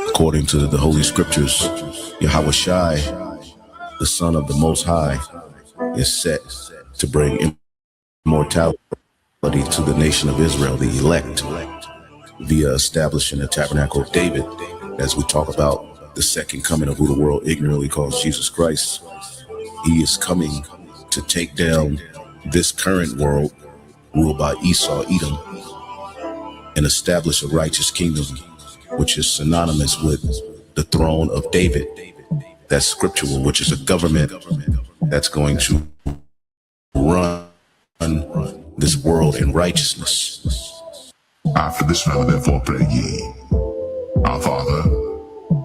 According to the Holy Scriptures, Yahweh Shai, the Son of the Most High, is set to bring immortality to the nation of Israel, the elect, via establishing the tabernacle of David, as we talk about the second coming of who the world ignorantly calls Jesus Christ. He is coming to take down this current world ruled by Esau, Edom, and establish a righteous kingdom, which is synonymous with the throne of David. That's scriptural, which is a government that's going to run this world in righteousness. After this manner therefore pray ye, Our Father,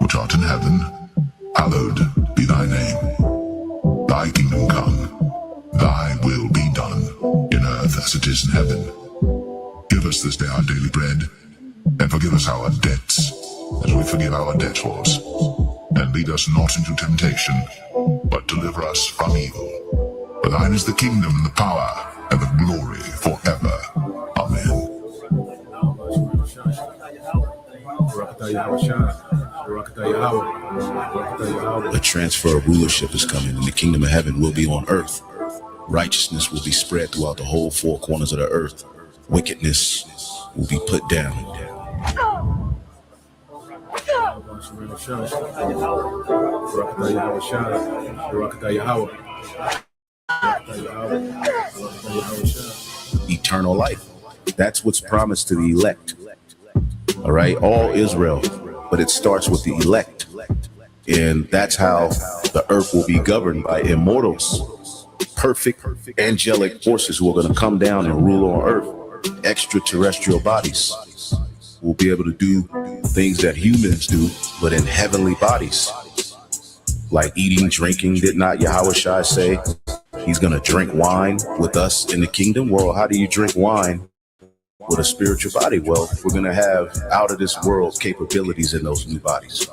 which art in heaven, hallowed be thy name. Thy kingdom come, thy will be done, in earth as it is in heaven. Give us this day our daily bread, and forgive us our debts, as we forgive our debtors. And lead us not into temptation, but deliver us from evil. For thine is the kingdom, and the power, and the glory forever. Amen. A transfer of rulership is coming, and the kingdom of heaven will be on earth. Righteousness will be spread throughout the whole four corners of the earth. Wickedness will be put down. Eternal life. That's what's promised to the elect. All right, all Israel, but it starts with the elect. And that's how the earth will be governed by immortals, perfect angelic forces who are going to come down and rule on earth. Extraterrestrial bodies will be able to do things that humans do, but in heavenly bodies, like eating, drinking. Did not Yahweh Shai say he's going to drink wine with us in the kingdom? Well, how do you drink wine with a spiritual body? Well, we're going to have out of this world capabilities in those new bodies.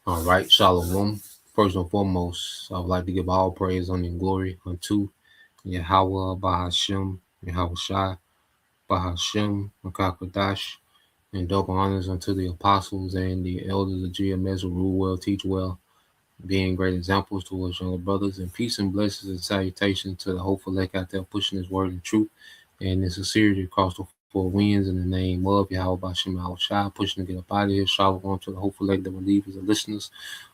All right, Shalom. First and foremost, I would like to give all praise, honor, and glory unto Yahweh, Bahashem, Yahweh Shai, Bahashem, Makakadash, and double honors unto the apostles and the elders of GMS who rule well, teach well, being great examples to us younger brothers, and peace and blessings and salutations to the hopeful elect out there pushing his word in truth and in sincerity across the four winds in the name of Yahweh Bashem Yahweh Shai, pushing to get up out of here. Shalom to the hopeful elect, the believers and listeners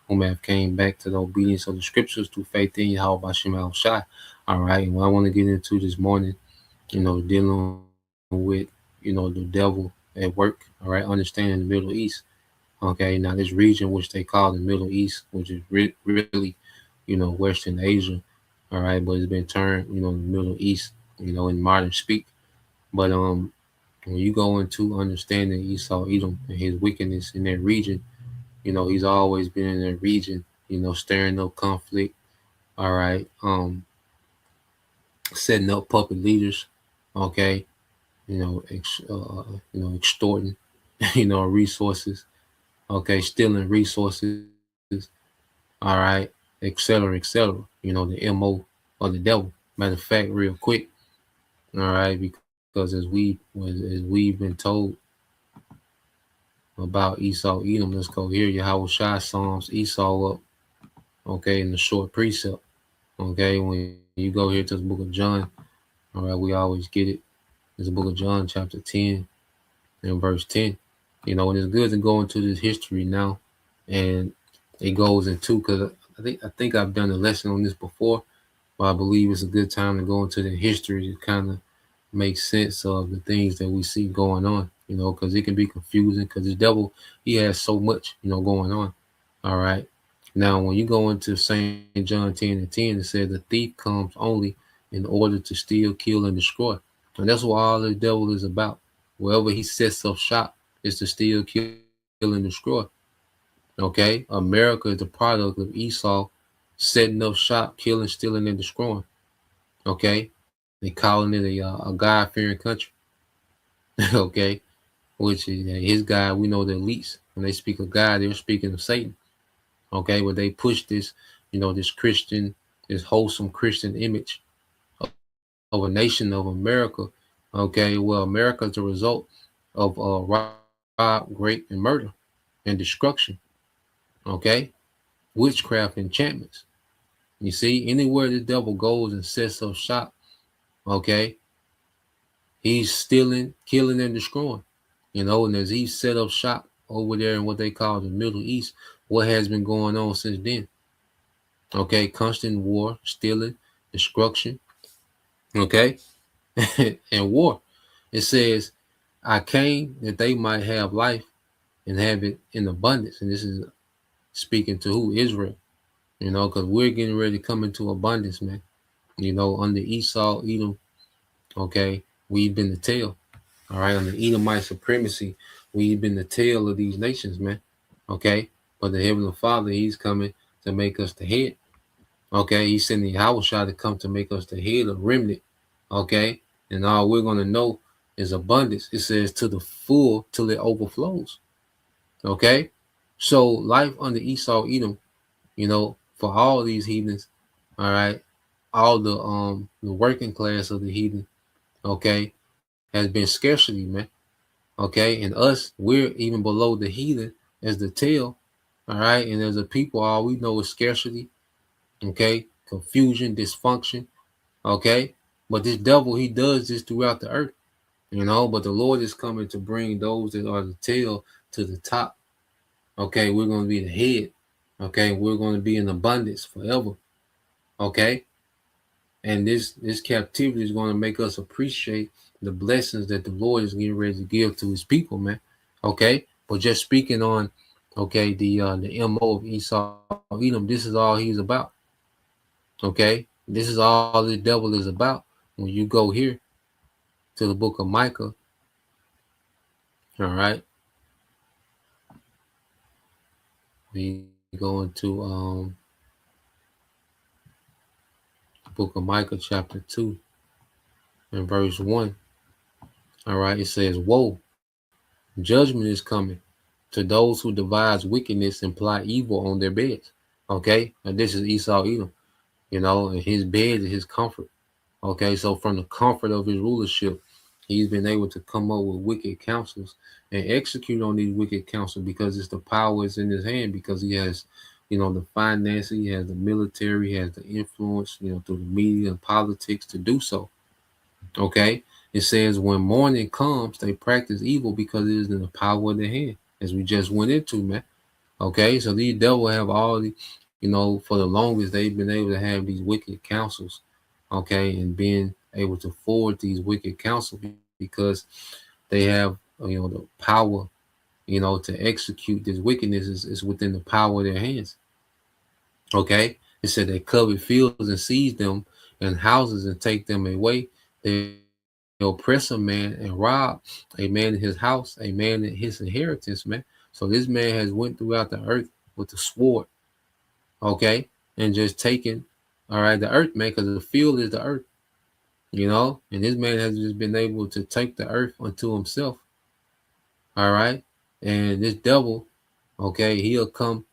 who may have came back to the obedience of the scriptures through faith in Yahweh Bashem Yahweh Shai. All right, and what I want to get into this morning, dealing with, the devil at work, all right, understanding the Middle East. Okay, now this region, which they call the Middle East, which is really, Western Asia, all right, but it's been turned, the Middle East, in modern speak. But when you go into understanding Esau, Edom, and his wickedness in that region, he's always been in that region, stirring up conflict, all right, setting up puppet leaders, okay, extorting, resources, okay, stealing resources, all right, et cetera, the MO of the devil. Matter of fact, real quick, all right, because as we've been told about Esau, Edom, let's go here. Yahweh Shai Psalms Esau up, okay, in the short precept, okay, when you go here to the book of John, all right, we always get it. It's the book of John, chapter 10 and verse 10. And it's good to go into this history now. And it goes into, because I think I've done a lesson on this before, but I believe it's a good time to go into the history to kind of make sense of the things that we see going on, because it can be confusing because the devil, he has so much, going on. All right. Now, when you go into St. John 10 and 10, it says the thief comes only in order to steal, kill, and destroy. And that's what all the devil is about. Wherever he sets up shop is to steal, kill, and destroy. Okay. America is the product of Esau setting up shop, killing, stealing, and destroying. Okay. They calling it a God-fearing country. Okay. Which is his God, we know the elites. When they speak of God, they're speaking of Satan. Okay. But they push this, this Christian, this wholesome Christian image of a nation of America. Okay. Well, America is the result of rob, rape, and murder and destruction. Okay. Witchcraft, enchantments. You see, anywhere the devil goes and sets up shop, okay, he's stealing, killing, and destroying. And as he set up shop over there in what they call the Middle East, what has been going on since then? Okay, constant war, stealing, destruction, okay, and war. It says, I came that they might have life and have it in abundance. And this is speaking to who? Israel, because we're getting ready to come into abundance, man. Under Esau, Edom, okay, we've been the tail. All right, under Edomite supremacy, we've been the tail of these nations, man. Okay, but the Heavenly Father, he's coming to make us the head. Okay, he's sending Yahushua to come to make us the head of remnant. Okay, and all we're going to know is abundance. It says to the full till it overflows. Okay, so life under Esau, Edom, for all these heathens, all right, all the working class of the heathen, okay, has been scarcity, man. Okay, and us, we're even below the heathen as the tail. All right, and as a people, all we know is scarcity. Okay, confusion, dysfunction. Okay, but this devil, he does this throughout the earth. But the Lord is coming to bring those that are the tail to the top. Okay, we're going to be the head. Okay, we're going to be in abundance forever. Okay, and this captivity is going to make us appreciate the blessings that the Lord is getting ready to give to his people, man. Okay, but just speaking on, okay, the MO of Esau, Edom, this is all he's about. Okay, this is all the devil is about. When you go here to the book of Micah, all right, we go into the book of Micah chapter 2 and verse 1. All right, it says, woe, judgment is coming to those who devise wickedness and plot evil on their beds. Okay, and this is Esau Edom, and his bed is his comfort. Okay, so from the comfort of his rulership, he's been able to come up with wicked counsels and execute on these wicked counsels because it's the power is in his hand, because he has, the finance, he has the military, he has the influence, through the media and politics to do so. Okay, it says when morning comes, they practice evil because it is in the power of their hand, as we just went into, man. Okay, so these devil have all the, for the longest they've been able to have these wicked counsels. Okay, and being able to forward these wicked counsels because they have, the power, to execute this wickedness is within the power of their hands. Okay, it said they covet fields and seize them and houses and take them away. They oppress a man and rob a man in his house, a man in his inheritance, man. So this man has went throughout the earth with the sword, okay, and just taken, all right, the earth, man, because the field is the earth, and this man has just been able to take the earth unto himself, all right, and this devil, okay, he'll come,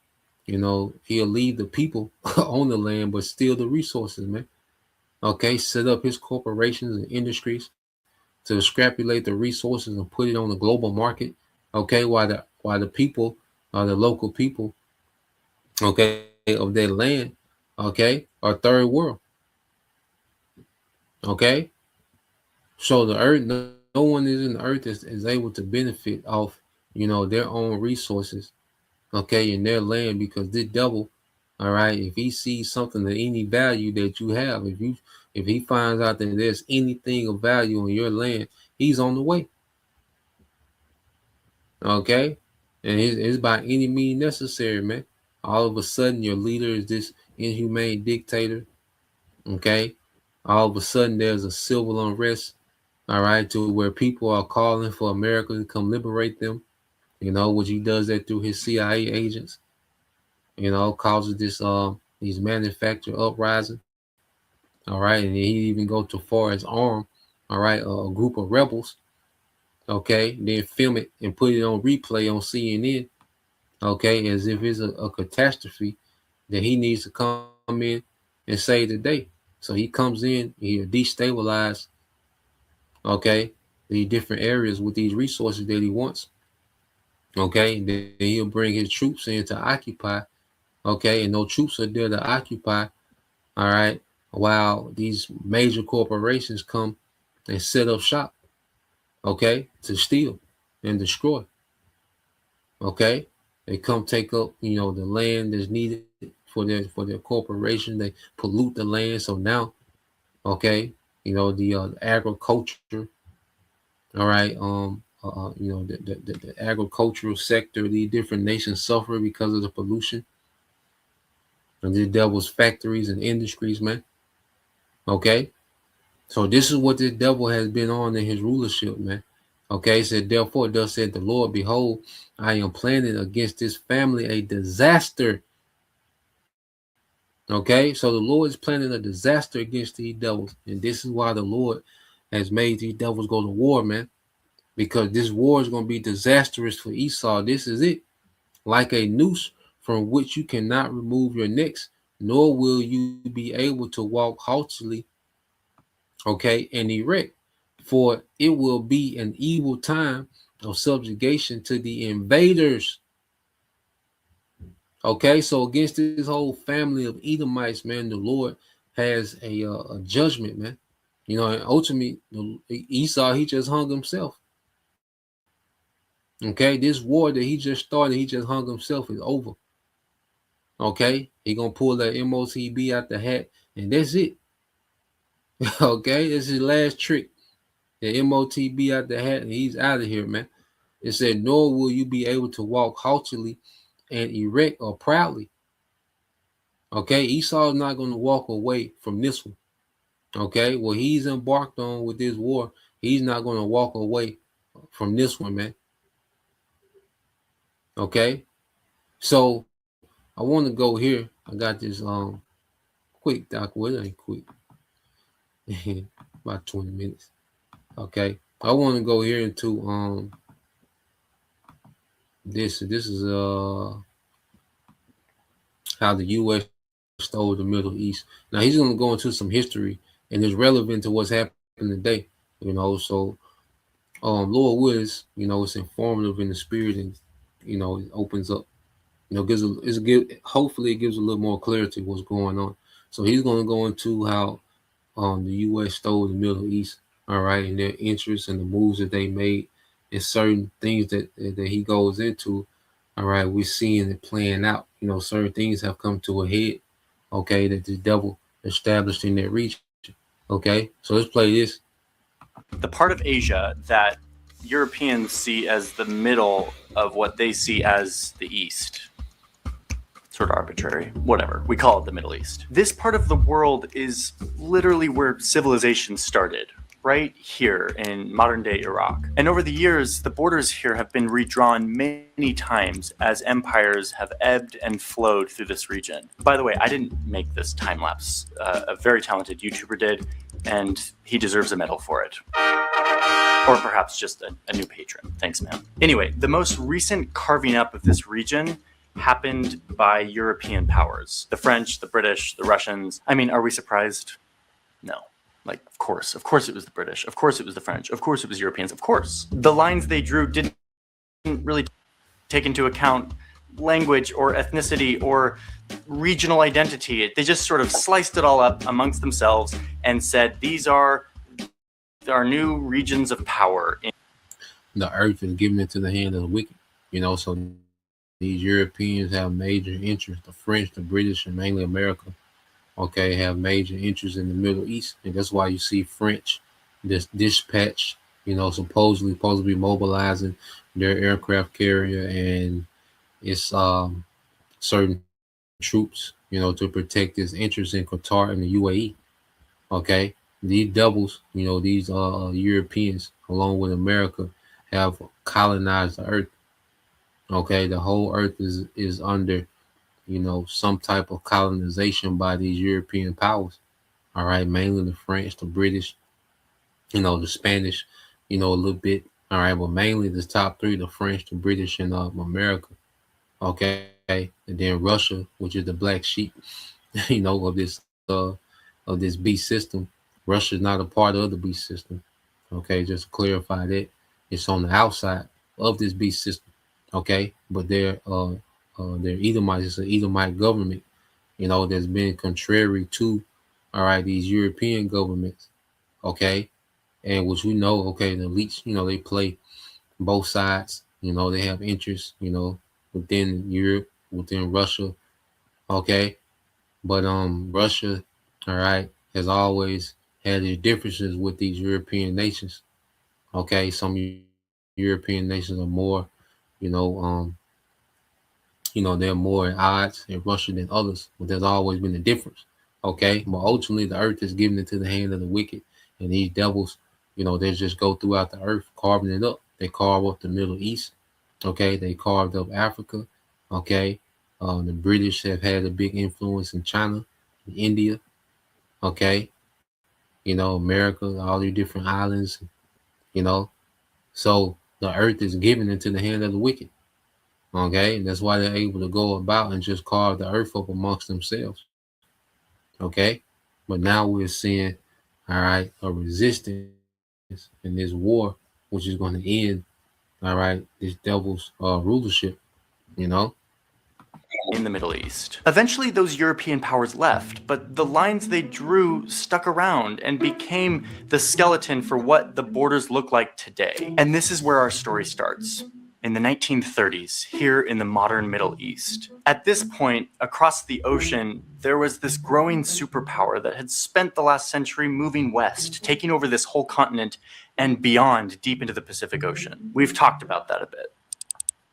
he'll leave the people on the land, but steal the resources, man, okay, set up his corporations and industries to extrapolate the resources and put it on the global market, okay, while the people, the local people, okay, of their land, okay, are third world, okay. So the earth, no one is in the earth is able to benefit off, their own resources, okay, in their land, because this devil, All right. If he sees something of any value that you have, if he finds out that there's anything of value on your land, he's on the way. Okay. And it's by any means necessary, man. All of a sudden, your leader is this inhumane dictator. Okay. All of a sudden, there's a civil unrest. All right. To where people are calling for America to come liberate them. You know, which he does that through his CIA agents. You know, causes these manufactured uprising. All right. And he even go too far as arm, all right, a group of rebels. Okay. Then film it and put it on replay on CNN. Okay. As if it's a catastrophe that he needs to come in and save the day. So he comes in, he'll destabilize, okay, the different areas with these resources that he wants. Okay. Then he'll bring his troops in to occupy. Okay. And no troops are there to occupy. All right. While these major corporations come and set up shop, okay, to steal and destroy. Okay. They come take up, you know, the land that's needed for their corporation. They pollute the land. So now, okay, you know, the agriculture, all right, you know, the agricultural sector, the different nations suffer because of the pollution. And the devil's factories and industries, man. Okay. So this is what the devil has been on in his rulership, man. Okay, said therefore thus said the Lord, behold, I am planning against this family a disaster. Okay, so the Lord is planning a disaster against these devils. And this is why the Lord has made these devils go to war, man. Because this war is going to be disastrous for Esau. This is it. Like a noose from which you cannot remove your necks, nor will you be able to walk haughtily, okay, and erect. For it will be an evil time of subjugation to the invaders. Okay, so against this whole family of Edomites, man, the Lord has a judgment, man. You know, and ultimately, Esau, he just hung himself. Okay, this war that he just started, he just hung himself, is over. Okay, he gonna pull that MOTB out the hat, and that's it. Okay, this is his last trick. The MOTB out the hat, and he's out of here, man. It said, nor will you be able to walk haughtily and erect or proudly. Okay, Esau is not going to walk away from this one. Okay, what he's embarked on with this war, he's not going to walk away from this one, man. Okay, so I want to go here. I got this quick doc. Well, it ain't quick. About 20 minutes. Okay, I want to go here into this is how the U.S. stole the Middle East. Now he's going to go into some history, and it's relevant to what's happening today. You know, so Lord Willis, you know, it's informative in the spirit, and you know, it opens up. You know, hopefully it gives a little more clarity what's going on. So he's going to go into how the U.S. stole the Middle East, all right, and their interests and the moves that they made, and certain things that he goes into. All right, we're seeing it playing out. You know, certain things have come to a head. Okay, that the devil established in that region. Okay, so let's play this. The part of Asia that Europeans see as the middle of what they see as the East. Sort of arbitrary, whatever. We call it the Middle East. This part of the world is literally where civilization started, right here in modern day Iraq. And over the years, the borders here have been redrawn many times as empires have ebbed and flowed through this region. By the way, I didn't make this time lapse. A very talented YouTuber did, and he deserves a medal for it. Or perhaps just a new patron. Thanks, man. Anyway, the most recent carving up of this region happened by European powers. The French, the British, the Russians. I mean, are we surprised? No. Like, of course it was the British. Of course it was the French. Of course it was Europeans. Of course. The lines they drew didn't really take into account language or ethnicity or regional identity. They just sort of sliced it all up amongst themselves and said, these are our new regions of power. The earth is given into the hand of the wicked, you know, so these Europeans have major interests. The French, the British, and mainly America, okay, have major interests in the Middle East, and that's why you see French this dispatch, supposedly supposed to be mobilizing their aircraft carrier and its certain troops, to protect its interests in Qatar and the UAE. Okay, these devils, these Europeans, along with America, have colonized the earth. Okay, the whole earth is under, some type of colonization by these European powers. All right, mainly the French, the British, the Spanish, a little bit. All right, but mainly the top three: the French, the British, and America. Okay, and then Russia, which is the black sheep, of this beast system. Russia is not a part of the beast system. Okay, just to clarify that it's on the outside of this beast system. Okay, but they're Edomites. It's an Edomite government, that's been contrary to, all right, these European governments. Okay, and which we know, okay, the elites, they play both sides. They have interests, within Europe, within Russia. Okay, but Russia, all right, has always had their differences with these European nations. Okay, some European nations are more, you know, um, they're more at odds in Russia than others, but there's always been a difference. Okay, but ultimately the earth is given into the hand of the wicked, and these devils, they just go throughout the earth carving it up. They carve up the Middle East. Okay, they carved up Africa. Okay, the British have had a big influence in China, in India. Okay, America, all these different islands. You know, so the earth is given into the hand of the wicked. Okay, and that's why they're able to go about and just carve the earth up amongst themselves. Okay, but now we're seeing, all right, a resistance in this war, which is going to end, all right, this devil's rulership. You know, In the Middle East. Eventually, those European powers left, but the lines they drew stuck around and became the skeleton for what the borders look like today. And this is where our story starts. In the 1930s, here in the modern Middle East. At this point, across the ocean, there was this growing superpower that had spent the last century moving west, taking over this whole continent and beyond deep into the Pacific Ocean. We've talked about that a bit.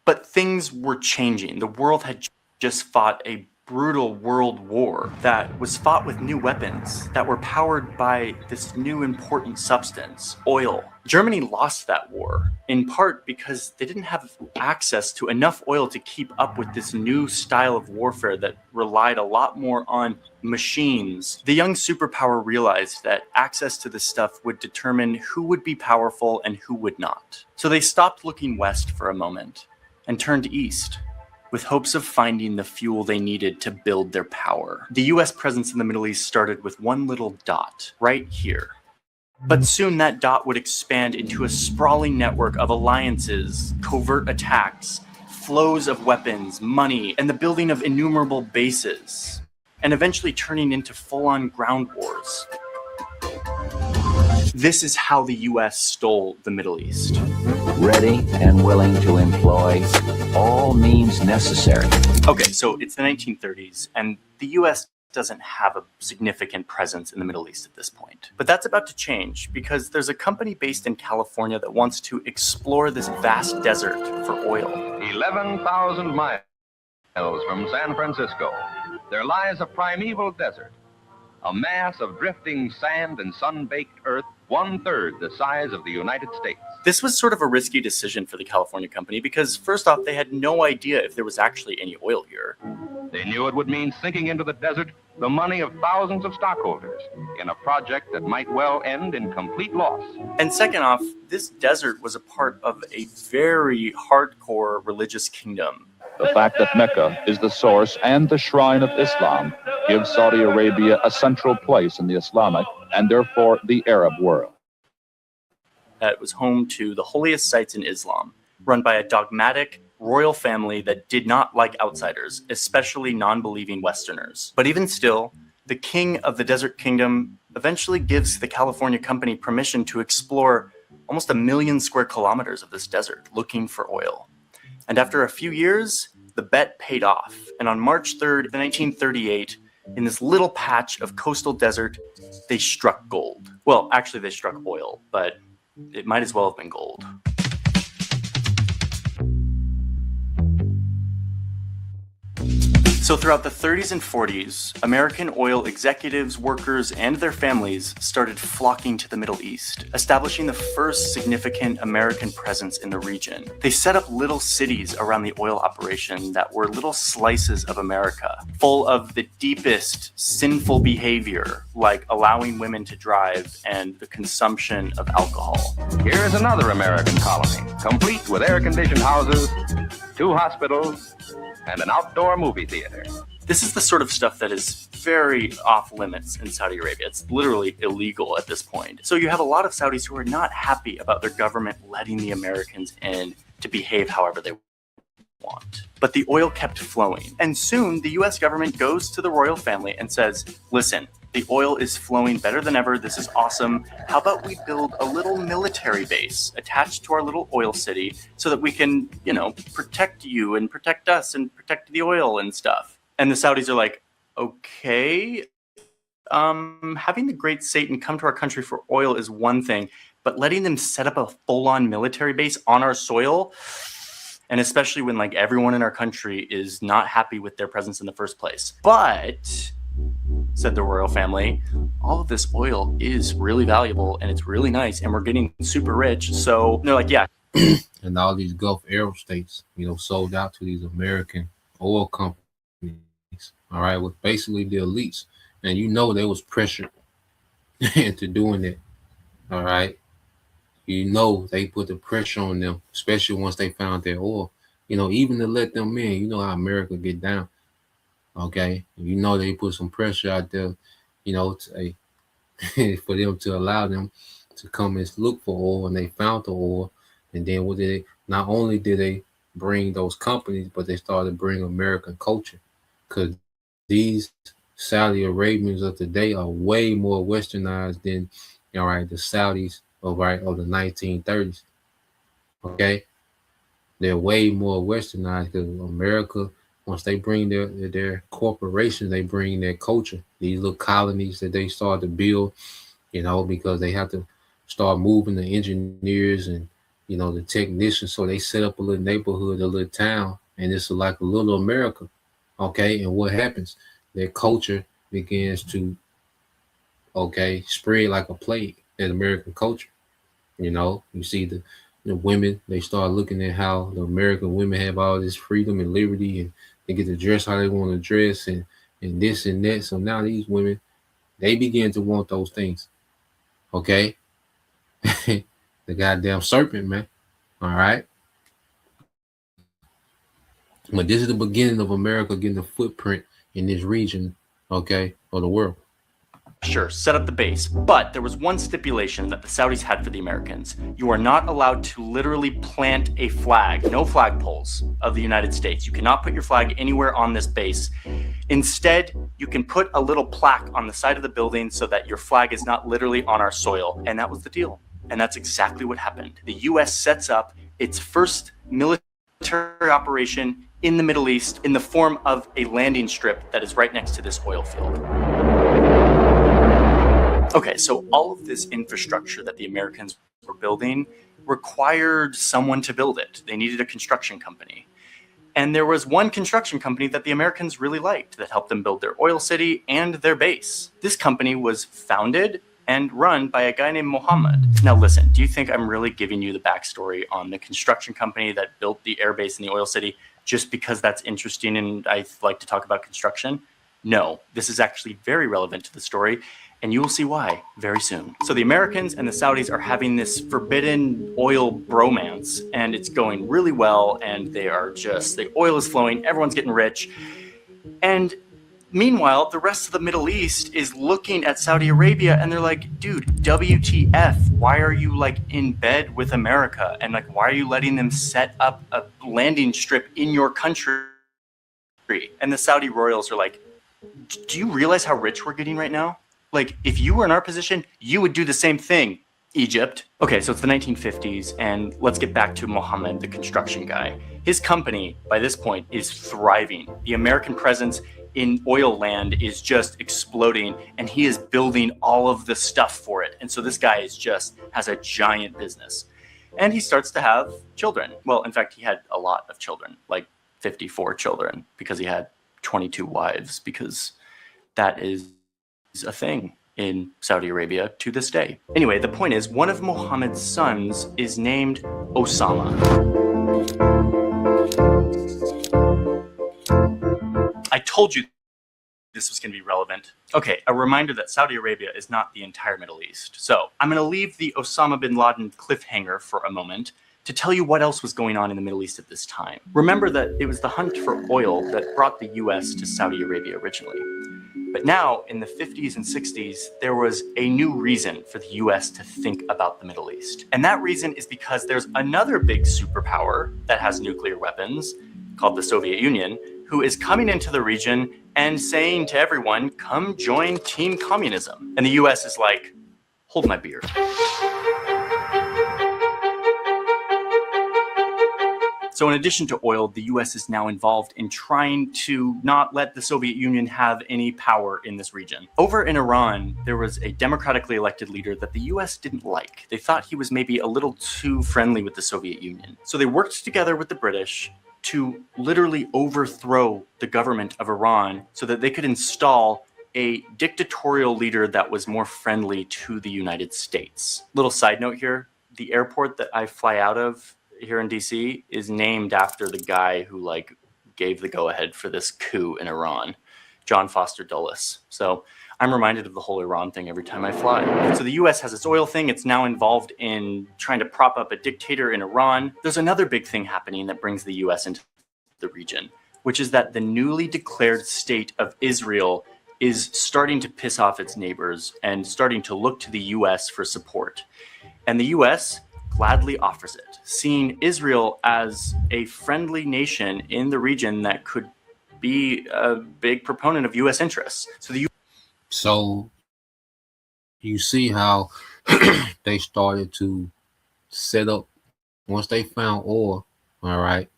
But things were changing. The world had just fought a brutal world war that was fought with new weapons that were powered by this new important substance, oil. Germany lost that war, in part because they didn't have access to enough oil to keep up with this new style of warfare that relied a lot more on machines. The young superpower realized that access to this stuff would determine who would be powerful and who would not. So they stopped looking west for a moment and turned east, with hopes of finding the fuel they needed to build their power. The US presence in the Middle East started with one little dot, right here. But soon that dot would expand into a sprawling network of alliances, covert attacks, flows of weapons, money, and the building of innumerable bases, and eventually turning into full-on ground wars. This is how the US stole the Middle East. Ready and willing to employ all means necessary. Okay, so it's the 1930s, and the US doesn't have a significant presence in the Middle East at this point. But that's about to change because there's a company based in California that wants to explore this vast desert for oil. 11,000 miles from San Francisco, there lies a primeval desert, a mass of drifting sand and sun-baked earth, 1/3 the size of the United States. This was sort of a risky decision for the California company because, first off, they had no idea if there was actually any oil here. They knew it would mean sinking into the desert the money of thousands of stockholders in a project that might well end in complete loss. And second off, this desert was a part of a very hardcore religious kingdom. The fact that Mecca is the source and the shrine of Islam gives Saudi Arabia a central place in the Islamic and therefore the Arab world. That was home to the holiest sites in Islam, run by a dogmatic royal family that did not like outsiders, especially non-believing Westerners. But even still, the king of the desert kingdom eventually gives the California company permission to explore almost 1 million square kilometers of this desert looking for oil. And after a few years, the bet paid off. And on March 3rd, 1938, in this little patch of coastal desert, they struck gold. Well, actually, they struck oil, but it might as well have been gold. So throughout the 30s and 40s, American oil executives, workers, and their families started flocking to the Middle East, establishing the first significant American presence in the region. They set up little cities around the oil operation that were little slices of America, full of the deepest sinful behavior, like allowing women to drive and the consumption of alcohol. Here is another American colony, complete with air-conditioned houses, 2 hospitals, and an outdoor movie theater. This is the sort of stuff that is very off limits in Saudi Arabia. It's literally illegal at this point. So you have a lot of Saudis who are not happy about their government letting the Americans in to behave however they want. But the oil kept flowing. And soon the US government goes to the royal family and says, listen, the oil is flowing better than ever. This is awesome. How about we build a little military base attached to our little oil city so that we can, protect you and protect us and protect the oil and stuff. And the Saudis are like, okay, having the great Satan come to our country for oil is one thing, but letting them set up a full-on military base on our soil, and especially when everyone in our country is not happy with their presence in the first place. But, said the royal family, all of this oil is really valuable and it's really nice and we're getting super rich. So they're like, yeah. And all these Gulf Arab states, sold out to these American oil companies, all right, with basically the elites. And they was pressured into doing it, all right? They put the pressure on them, especially once they found their oil, even to let them in. How America get down, okay? They put some pressure out there, for them to allow them to come and look for oil, and they found the oil. And then not only did they bring those companies, but they started to bring American culture, because these Saudi Arabians of today are way more westernized than, the Saudis of the 1930s. Okay, they're way more westernized because America, once they bring their corporations, they bring their culture. These little colonies that they start to build, because they have to start moving the engineers and the technicians. So they set up a little neighborhood, a little town, and it's like a little America. Okay, and what happens? Their culture begins to spread like a plague. That American culture. You see the women, they start looking at how the American women have all this freedom and liberty, and they get to dress how they want to dress and this and that. So now these women, they begin to want those things. Okay. The goddamn serpent, man. All right. But this is the beginning of America getting a footprint in this region, okay, of the world. Sure, set up the base, but there was one stipulation that the Saudis had for the Americans. You are not allowed to literally plant a flag, no flagpoles of the United States. You cannot put your flag anywhere on this base. Instead, you can put a little plaque on the side of the building so that your flag is not literally on our soil. And that was the deal. And that's exactly what happened. The US sets up its first military operation in the Middle East in the form of a landing strip that is right next to this oil field. Okay, so all of this infrastructure that the Americans were building required someone to build it. They needed a construction company. And there was one construction company that the Americans really liked that helped them build their oil city and their base. This company was founded and run by a guy named Mohammed. Now listen, do you think I'm really giving you the backstory on the construction company that built the air base in the oil city just because that's interesting and I like to talk about construction? No, this is actually very relevant to the story, and you will see why very soon. So the Americans and the Saudis are having this forbidden oil bromance, and it's going really well, and they are just, the oil is flowing, everyone's getting rich. And meanwhile, the rest of the Middle East is looking at Saudi Arabia, and they're like, dude, WTF, why are you in bed with America? And why are you letting them set up a landing strip in your country? And the Saudi royals are like, do you realize how rich we're getting right now? If you were in our position, you would do the same thing, Egypt. Okay, so it's the 1950s, and let's get back to Mohammed, the construction guy. His company, by this point, is thriving. The American presence in oil land is just exploding, and he is building all of the stuff for it. And so this guy has a giant business. And he starts to have children. Well, in fact, he had a lot of children, like 54 children, because he had 22 wives, because that is a thing in Saudi Arabia to this day. Anyway, the point is, one of Muhammad's sons is named Osama. I told you this was going to be relevant. Okay, a reminder that Saudi Arabia is not the entire Middle East. So I'm going to leave the Osama bin Laden cliffhanger for a moment to tell you what else was going on in the Middle East at this time. Remember that it was the hunt for oil that brought the US to Saudi Arabia originally. But now, in the 50s and 60s, there was a new reason for the US to think about the Middle East. And that reason is because there's another big superpower that has nuclear weapons, called the Soviet Union, who is coming into the region and saying to everyone, come join Team Communism. And the US is like, hold my beer. So in addition to oil, the US is now involved in trying to not let the Soviet Union have any power in this region. Over in Iran, there was a democratically elected leader that the US didn't like. They thought he was maybe a little too friendly with the Soviet Union. So they worked together with the British to literally overthrow the government of Iran so that they could install a dictatorial leader that was more friendly to the United States. Little side note here, the airport that I fly out of here in DC is named after the guy who gave the go-ahead for this coup in Iran, John Foster Dulles. So I'm reminded of the whole Iran thing every time I fly. So the US has its oil thing. It's now involved in trying to prop up a dictator in Iran. There's another big thing happening that brings the US into the region, which is that the newly declared state of Israel is starting to piss off its neighbors and starting to look to the US for support. And the US gladly offers it, seeing Israel as a friendly nation in the region that could be a big proponent of US interests. So you see how they started to set up, once they found oil, all right,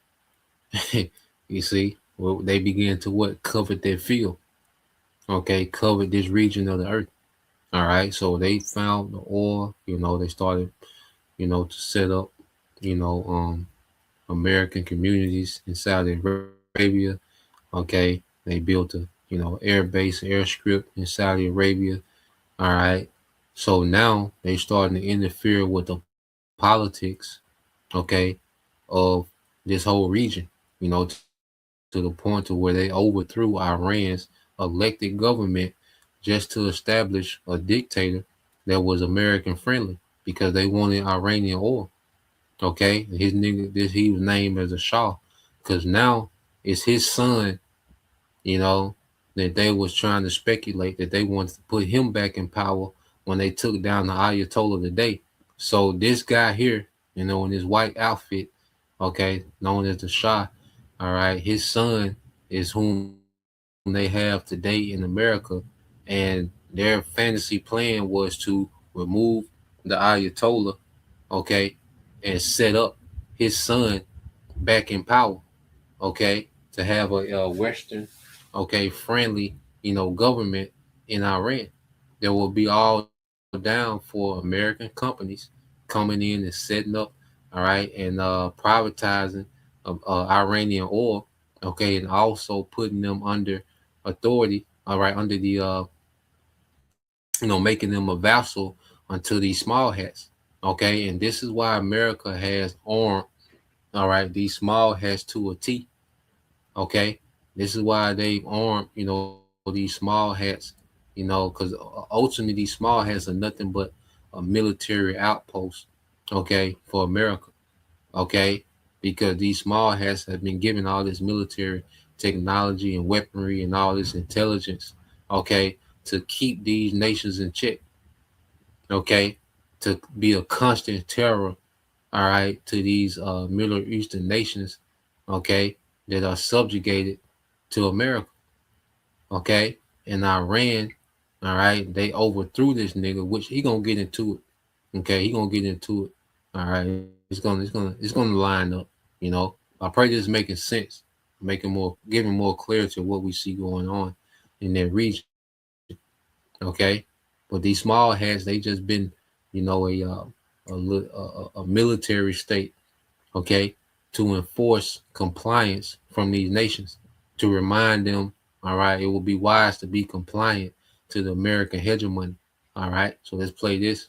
you see, well, they began to covet their field, okay, covet this region of the earth, all right. So they found the oil, they started, to set up, American communities in Saudi Arabia, okay. They built a, air base, airstrip in Saudi Arabia, all right. So now they starting to interfere with the politics, okay, of this whole region, to the point to where they overthrew Iran's elected government just to establish a dictator that was American friendly because they wanted Iranian oil. Okay, he was named as a Shah because now it's his son, that they was trying to speculate that they wanted to put him back in power when they took down the Ayatollah today. So this guy here, in his white outfit, okay, known as the Shah, all right, his son is whom they have today in America, and their fantasy plan was to remove the Ayatollah, okay, and set up his son back in power, okay, to have a Western, okay, friendly, government in Iran. There will be all down for American companies coming in and setting up, all right, and privatizing Iranian oil, okay, and also putting them under authority, all right, under the, making them a vassal unto these small hats, okay, and this is why America has armed, all right, these small hats to a T, okay, this is why they've armed, these small hats, because ultimately these small hats are nothing but a military outpost, okay, for America, okay, because these small hats have been given all this military technology and weaponry and all this intelligence, okay, to keep these nations in check, okay, to be a constant terror, all right, to these Middle Eastern nations, okay, that are subjugated to America, okay, and Iran, all right, they overthrew this nigga, which he gonna get into it, okay, he gonna get into it, all right, it's gonna line up, I pray this is making sense, giving more clarity to what we see going on in that region. Okay, but these small hats, they just been, a military state. Okay, to enforce compliance from these nations, to remind them, all right, it will be wise to be compliant to the American hegemony. All right, so let's play this.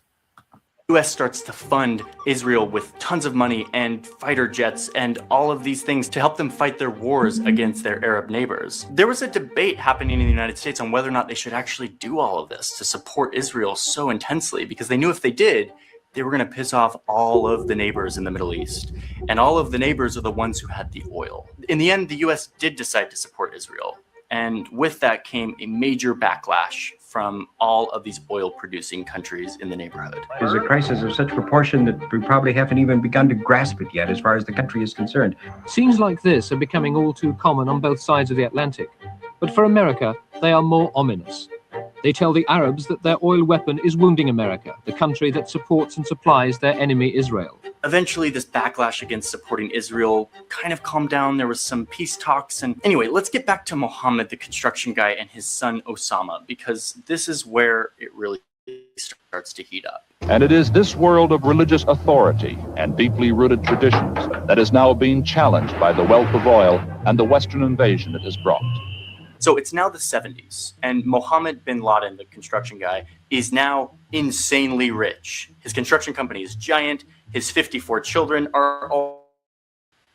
US starts to fund Israel with tons of money and fighter jets and all of these things to help them fight their wars against their Arab neighbors. There was a debate happening in the United States on whether or not they should actually do all of this to support Israel so intensely, because they knew if they did, they were going to piss off all of the neighbors in the Middle East. And all of the neighbors are the ones who had the oil. In the end, the US did decide to support Israel. And with that came a major backlash from all of these oil-producing countries in the neighborhood. There's a crisis of such proportion that we probably haven't even begun to grasp it yet as far as the country is concerned. Scenes like this are becoming all too common on both sides of the Atlantic. But for America, they are more ominous. They tell the Arabs that their oil weapon is wounding America, the country that supports and supplies their enemy Israel. Eventually, this backlash against supporting Israel kind of calmed down. There was some peace talks. And anyway, let's get back to Mohammed, the construction guy, and his son Osama, because this is where it really starts to heat up. And it is this world of religious authority and deeply rooted traditions that is now being challenged by the wealth of oil and the Western invasion it has brought. So it's now the 70s, and Mohammed bin Laden, the construction guy, is now insanely rich. His construction company is giant. His 54 children are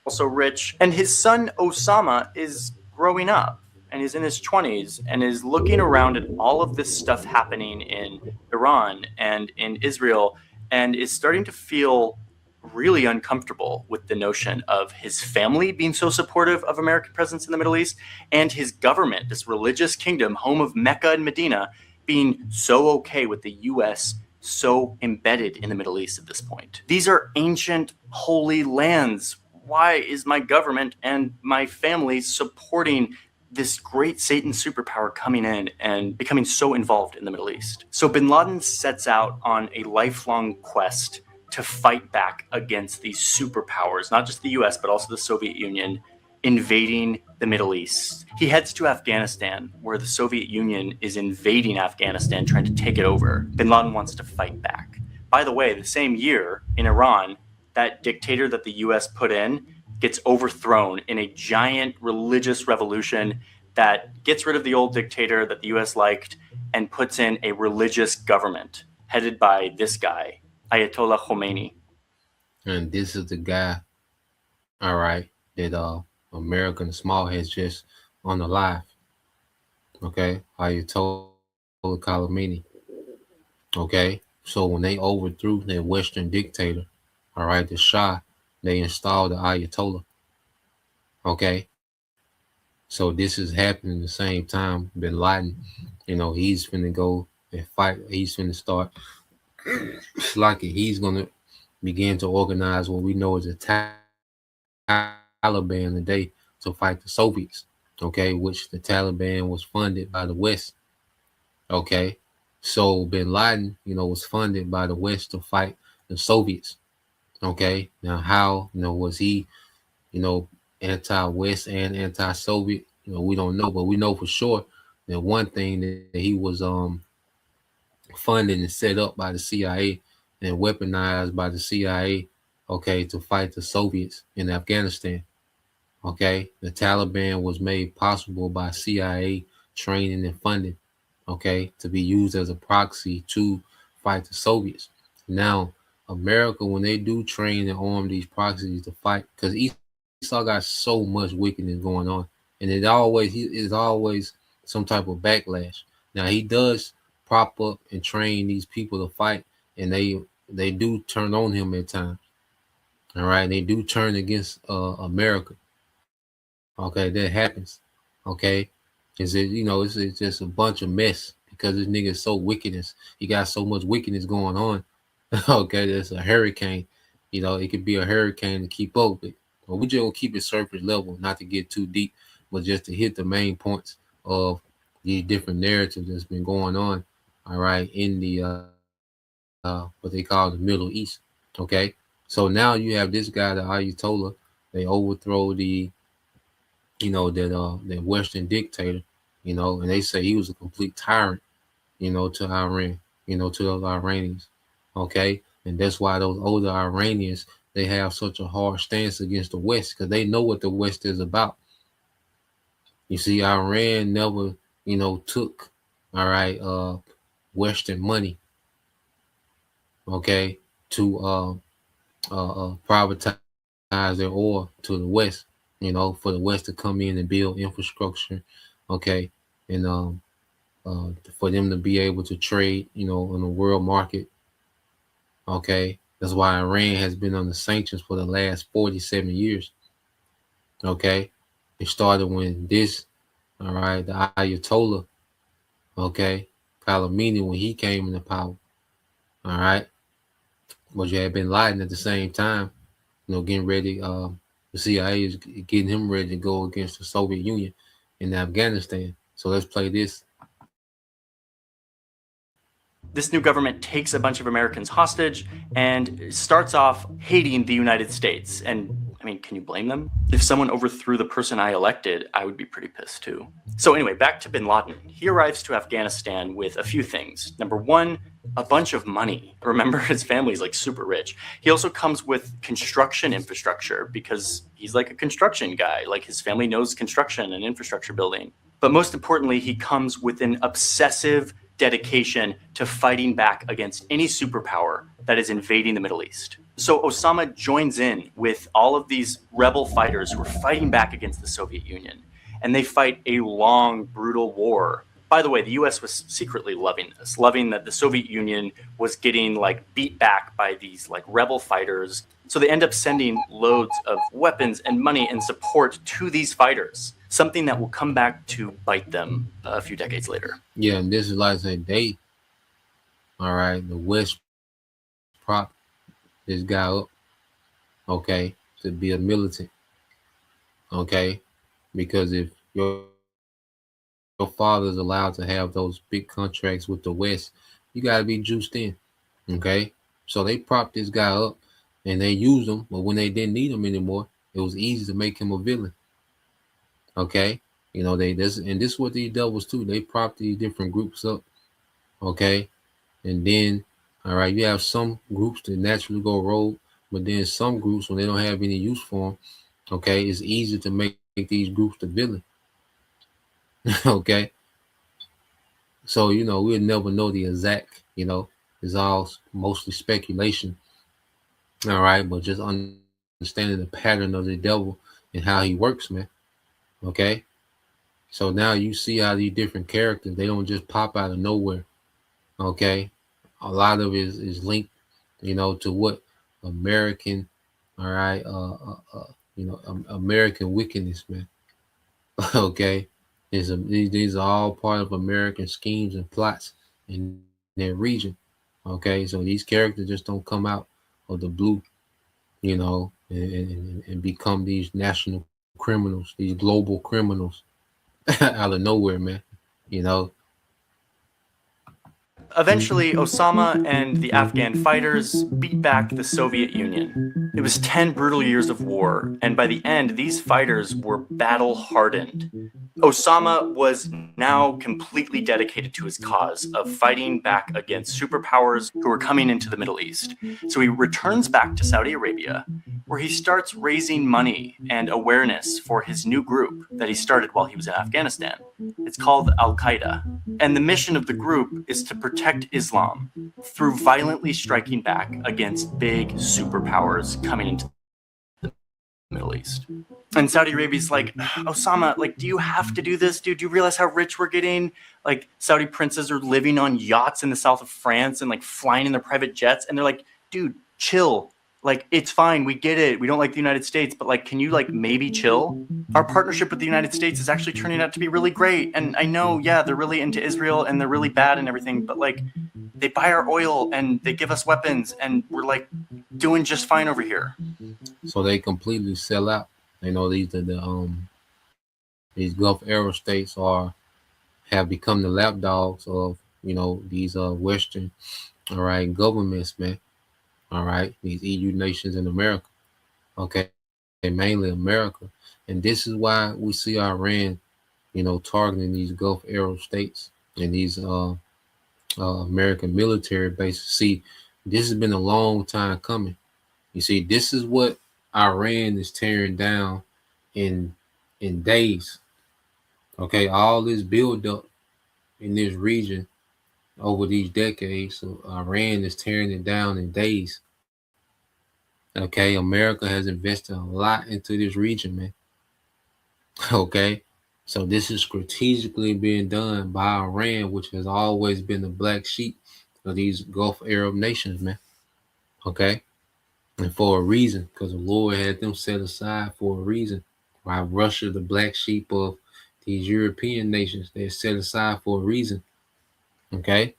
also rich. And his son Osama is growing up and is in his 20s and is looking around at all of this stuff happening in Iran and in Israel and is starting to feel really uncomfortable with the notion of his family being so supportive of American presence in the Middle East and his government, this religious kingdom, home of Mecca and Medina, being so okay with the US so embedded in the Middle East at this point. These are ancient holy lands. Why is my government and my family supporting this great Satan superpower coming in and becoming so involved in the Middle East? So bin Laden sets out on a lifelong quest to fight back against these superpowers, not just the US, but also the Soviet Union, invading the Middle East. He heads to Afghanistan, where the Soviet Union is invading Afghanistan, trying to take it over. Bin Laden wants to fight back. By the way, the same year in Iran, that dictator that the US put in gets overthrown in a giant religious revolution that gets rid of the old dictator that the US liked and puts in a religious government headed by this guy, Ayatollah Khomeini. And this is the guy, all right, that American small has just on the live. Okay, Ayatollah Khomeini. Okay, so when they overthrew that Western dictator, all right, the Shah, they installed the Ayatollah. Okay, so this is happening at the same time. Bin Laden, he's finna go and fight. He's finna start. It's like he's gonna begin to organize what we know as a Taliban today to fight the Soviets, okay, which the Taliban was funded by the West. Okay, so bin Laden, was funded by the West to fight the Soviets. Okay, now how, was he, anti-West and anti-Soviet? We don't know, but we know for sure that one thing that he was funded and set up by the CIA and weaponized by the CIA, okay, to fight the Soviets in Afghanistan. Okay, the Taliban was made possible by CIA training and funding, okay, to be used as a proxy to fight the Soviets. Now, America, when they do train and arm these proxies to fight, because Esau got so much wickedness going on, and it is always some type of backlash. Now, he does prop up and train these people to fight, and they do turn on him at times. All right, they do turn against America. Okay, that happens. Okay, it's just a bunch of mess because this nigga is so wickedness. He got so much wickedness going on. Okay, there's a hurricane. It could be a hurricane to keep up with. But we just gonna keep it surface level, not to get too deep, but just to hit the main points of the different narratives that's been going on. All right, in the what they call the Middle East. Okay, so now you have this guy, the Ayatollah, They overthrow the, that Western dictator, and they say he was a complete tyrant, to Iran, to those Iranians. Okay. And that's why those older Iranians, they have such a hard stance against the West, because they know what the West is about. You see, Iran never, took, all right, Western money, okay, to privatize their oil to the West, for the West to come in and build infrastructure, okay, and for them to be able to trade, in the world market, okay. That's why Iran has been under sanctions for the last 47 years, okay. It started when this, all right, the Ayatollah, okay, Khamenei, when he came into power, all right. But you had Bin Laden at the same time, getting ready. The CIA is getting him ready to go against the Soviet Union in Afghanistan. So let's play this. This new government takes a bunch of Americans hostage and starts off hating the United States. And I mean, can you blame them? If someone overthrew the person I elected, I would be pretty pissed too. So anyway, back to Bin Laden. He arrives to Afghanistan with a few things. Number one, a bunch of money. Remember, his family's like super rich. He also comes with construction infrastructure because he's like a construction guy. Like his family knows construction and infrastructure building. But most importantly, he comes with an obsessive dedication to fighting back against any superpower that is invading the Middle East. So Osama joins in with all of these rebel fighters who are fighting back against the Soviet Union. And they fight a long, brutal war. By the way, the US was secretly loving this, loving that the Soviet Union was getting like beat back by these like rebel fighters. So they end up sending loads of weapons and money and support to these fighters, something that will come back to bite them a few decades later. Yeah, and this is like I said, all right, the West prop this guy up, okay, to be a militant, okay, because if your father's allowed to have those big contracts with the West, you got to be juiced in, okay. So they propped this guy up and they used him, but when they didn't need him anymore, it was easy to make him a villain, okay. This is what these devils too. They prop these different groups up, okay, and then all right, you have some groups that naturally go rogue, but then some groups, when they don't have any use for them, okay, it's easy to make these groups the villain. Okay. So, we'll never know the exact, it's all mostly speculation. All right. But just understanding the pattern of the devil and how he works, man. Okay. So now you see how these different characters, they don't just pop out of nowhere. Okay. A lot of it is linked, to what American, all right, American wickedness, man. Okay. These are all part of American schemes and plots in their region. Okay. So these characters just don't come out of the blue, and become these national criminals, these global criminals out of nowhere, man. Eventually, Osama and the Afghan fighters beat back the Soviet Union. It was 10 brutal years of war, and by the end, these fighters were battle-hardened. Osama was now completely dedicated to his cause of fighting back against superpowers who were coming into the Middle East. So he returns back to Saudi Arabia, where he starts raising money and awareness for his new group that he started while he was in Afghanistan. It's called Al-Qaeda. And the mission of the group is to protect Islam through violently striking back against big superpowers coming into the Middle East. And Saudi Arabia's like, Osama, like, do you have to do this, dude? Do you realize how rich we're getting? Like, Saudi princes are living on yachts in the south of France and like flying in their private jets. And they're like, dude, chill. Like, it's fine. We get it. We don't like the United States, but like, can you like maybe chill? Our partnership with the United States is actually turning out to be really great. And I know, yeah, they're really into Israel and they're really bad and everything, but like, they buy our oil and they give us weapons and we're like doing just fine over here. So they completely sell out. These Gulf Arab states have become the lapdogs of these Western, all right, governments, man. All right, these EU nations in America. Okay, mainly America. And this is why we see Iran, targeting these Gulf Arab states and these American military bases. See, this has been a long time coming. You see, this is what Iran is tearing down in days. Okay, all this buildup in this region over these decades. So Iran is tearing it down in days. Okay, America has invested a lot into this region, man. Okay, so this is strategically being done by Iran, which has always been the black sheep of these Gulf Arab nations, man. Okay, and for a reason, because the Lord had them set aside for a reason. While Russia, the black sheep of these European nations, they're set aside for a reason. Okay,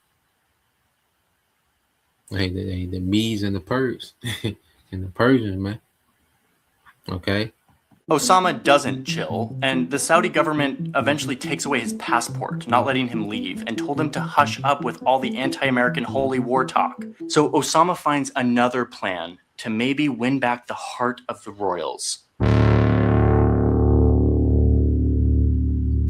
the Medes and the Persians and the Persians, man. Okay. Osama doesn't chill, and the Saudi government eventually takes away his passport, not letting him leave, and told him to hush up with all the anti-American holy war talk. So Osama finds another plan to maybe win back the heart of the royals.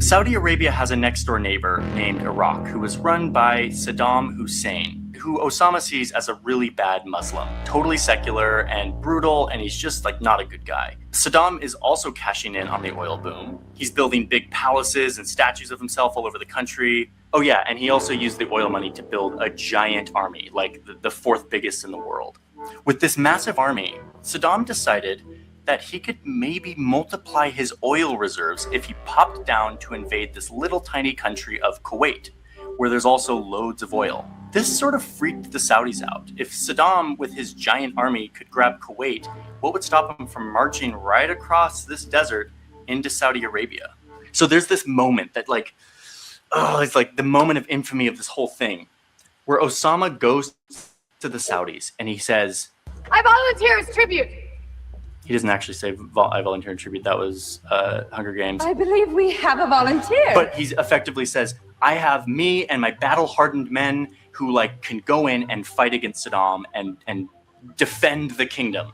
Saudi Arabia has a next-door neighbor named Iraq who was run by Saddam Hussein, who Osama sees as a really bad Muslim, totally secular and brutal, and he's just like not a good guy. Saddam is also cashing in on the oil boom. He's building big palaces and statues of himself all over the country. Oh yeah, and he also used the oil money to build a giant army, like the fourth biggest in the world. With this massive army, Saddam decided that he could maybe multiply his oil reserves if he popped down to invade this little tiny country of Kuwait, where there's also loads of oil. This sort of freaked the Saudis out. If Saddam, with his giant army, could grab Kuwait, what would stop him from marching right across this desert into Saudi Arabia? So there's this moment that it's like the moment of infamy of this whole thing, where Osama goes to the Saudis and he says, "I volunteer as tribute." He doesn't actually say I volunteer in tribute. That was Hunger Games. I believe we have a volunteer. But he effectively says, I have me and my battle-hardened men who can go in and fight against Saddam and defend the kingdom.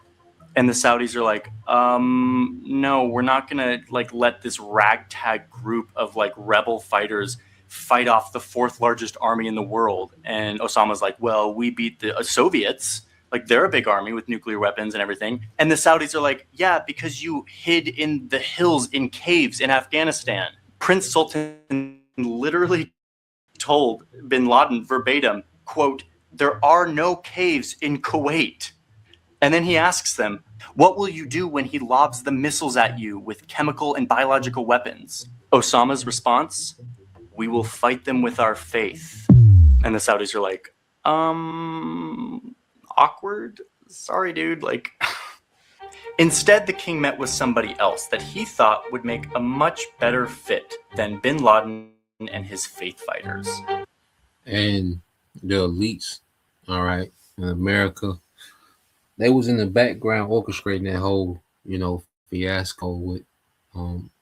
And the Saudis are like, no, we're not gonna let this ragtag group of rebel fighters fight off the fourth largest army in the world. And Osama's like, well, we beat the Soviets. They're a big army with nuclear weapons and everything. And the Saudis are like, yeah, because you hid in the hills in caves in Afghanistan. Prince Sultan literally told bin Laden verbatim, quote, "There are no caves in Kuwait." And then he asks them, what will you do when he lobs the missiles at you with chemical and biological weapons? Osama's response, we will fight them with our faith. And the Saudis are like, awkward? Sorry, dude. Instead, the king met with somebody else that he thought would make a much better fit than bin Laden and his faith fighters. And the elites, all right, in America, they was in the background orchestrating that whole, fiasco with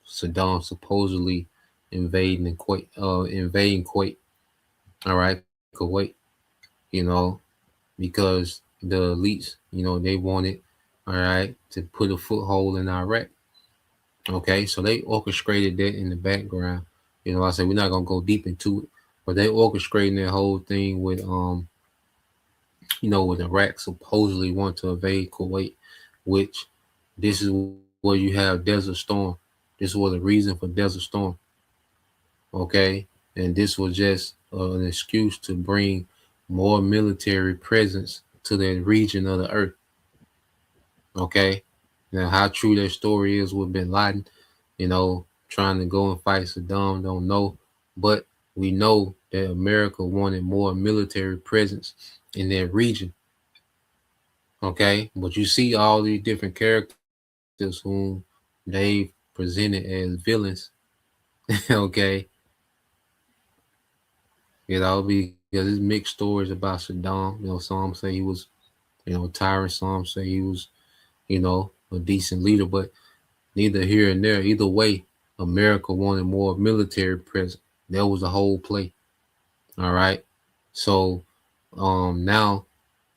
Saddam supposedly invading Kuwait, all right, Kuwait, because the elites, they wanted, all right, to put a foothold in Iraq. Okay, so they orchestrated that in the background. I said we're not gonna go deep into it, but they orchestrating that whole thing with with Iraq supposedly want to invade Kuwait, which this is where you have Desert Storm. This was the reason for Desert Storm. Okay, and this was just an excuse to bring more military presence to that region of the earth. Okay, now how true that story is with bin Laden, trying to go and fight Saddam, don't know, but we know that America wanted more military presence in that region. Okay, but you see all these different characters whom they presented as villains. Okay, because there's mixed stories about Saddam. Some say he was, a tyrant. Some say he was, a decent leader. But neither here and there. Either way, America wanted more military presence. That was the whole play. All right. So now,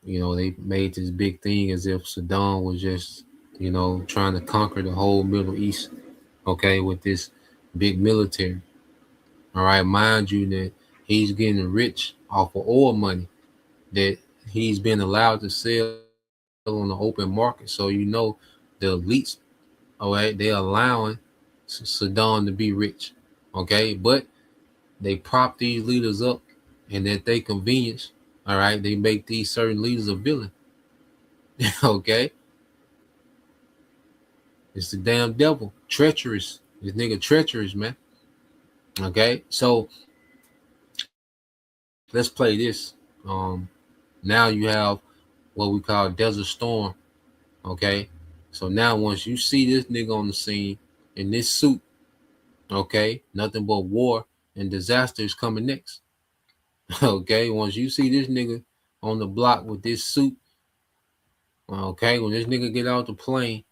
they made this big thing as if Saddam was just, you know, trying to conquer the whole Middle East, okay, with this big military. All right, mind you that he's getting rich off of oil money that he's been allowed to sell on the open market. So you know the elites, all right, they're allowing Saddam to be rich, okay, but they prop these leaders up, and at their convenience, all right, they make these certain leaders a villain. Okay, it's the damn devil, treacherous. This nigga treacherous, man. Okay, so let's play this. Now you have what we call Desert Storm. Okay, so now once you see this nigga on the scene in this suit, okay, nothing but war and disaster is coming next. Okay, once you see this nigga on the block with this suit, okay, when this nigga get out the plane,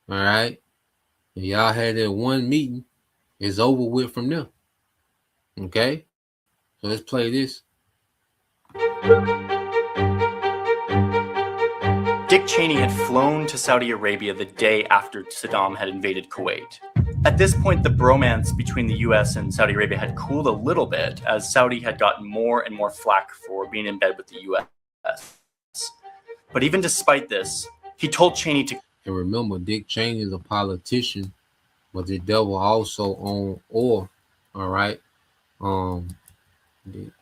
all right, and y'all had that one meeting, it's over with from there. Okay, so let's play this. Dick Cheney had flown to Saudi Arabia the day after Saddam had invaded Kuwait. At this point, the bromance between the US and Saudi Arabia had cooled a little bit, as Saudi had gotten more and more flack for being in bed with the US. But even despite this, he told Cheney to... And remember, Dick Cheney is a politician, but the devil also owned oil. All right. Dick.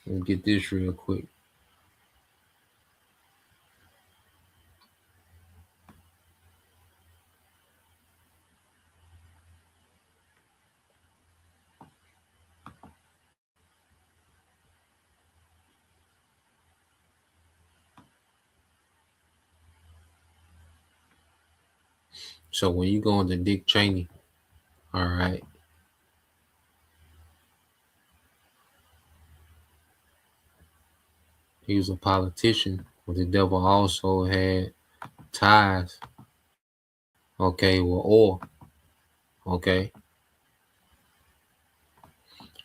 Let me get this real quick. So when you go into Dick Cheney, all right, he was a politician, but the devil also had ties, okay, with oil, okay.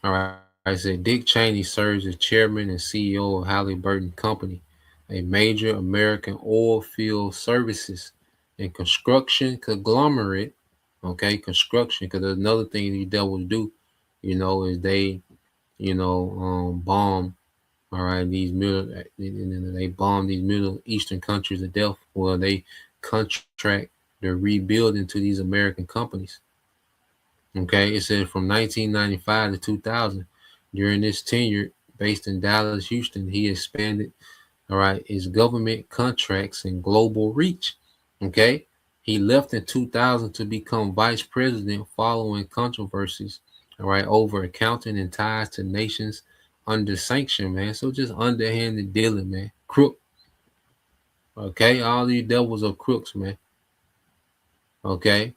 All right, I said Dick Cheney serves as chairman and CEO of Halliburton Company, a major American oil field services and construction conglomerate, okay, construction, because there's another thing these devils do, you know, is they, you know, bomb, all right, they bomb these Middle Eastern countries to death. Well, they contract the rebuilding to these American companies. Okay, it says from 1995 to 2000, during this tenure, based in Dallas, Houston, he expanded, all right, his government contracts and global reach. Okay, he left in 2000 to become vice president following controversies, all right, over accounting and ties to nations under sanction, man. So just underhanded dealing, man. Crook. Okay, all these devils are crooks, man. Okay.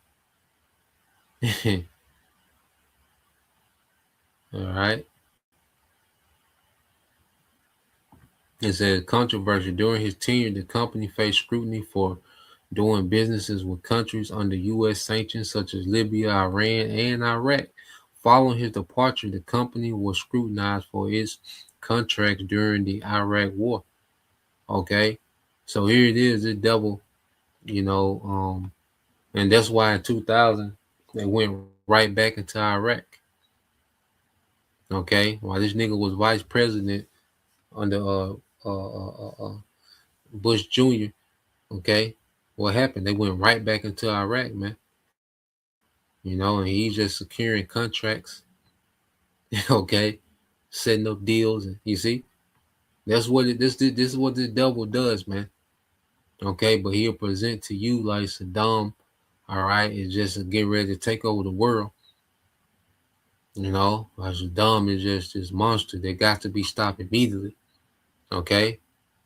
All right. It says controversy. During his tenure, the company faced scrutiny for doing businesses with countries under U.S. sanctions such as Libya, Iran, and Iraq. Following his departure, the company was scrutinized for its contracts during the Iraq War. Okay, so here it is, the devil, you know, and that's why in 2000 they went right back into Iraq. Okay, while this nigga was vice president under Bush Jr. Okay, what happened? They went right back into Iraq, man. You know, and he's just securing contracts. Okay, setting up deals, and you see, that's what this is what the devil does, man. Okay, but he'll present to you like Saddam, all right, is just getting ready to take over the world. You know, like Saddam is just this monster that got to be stopped immediately. Okay,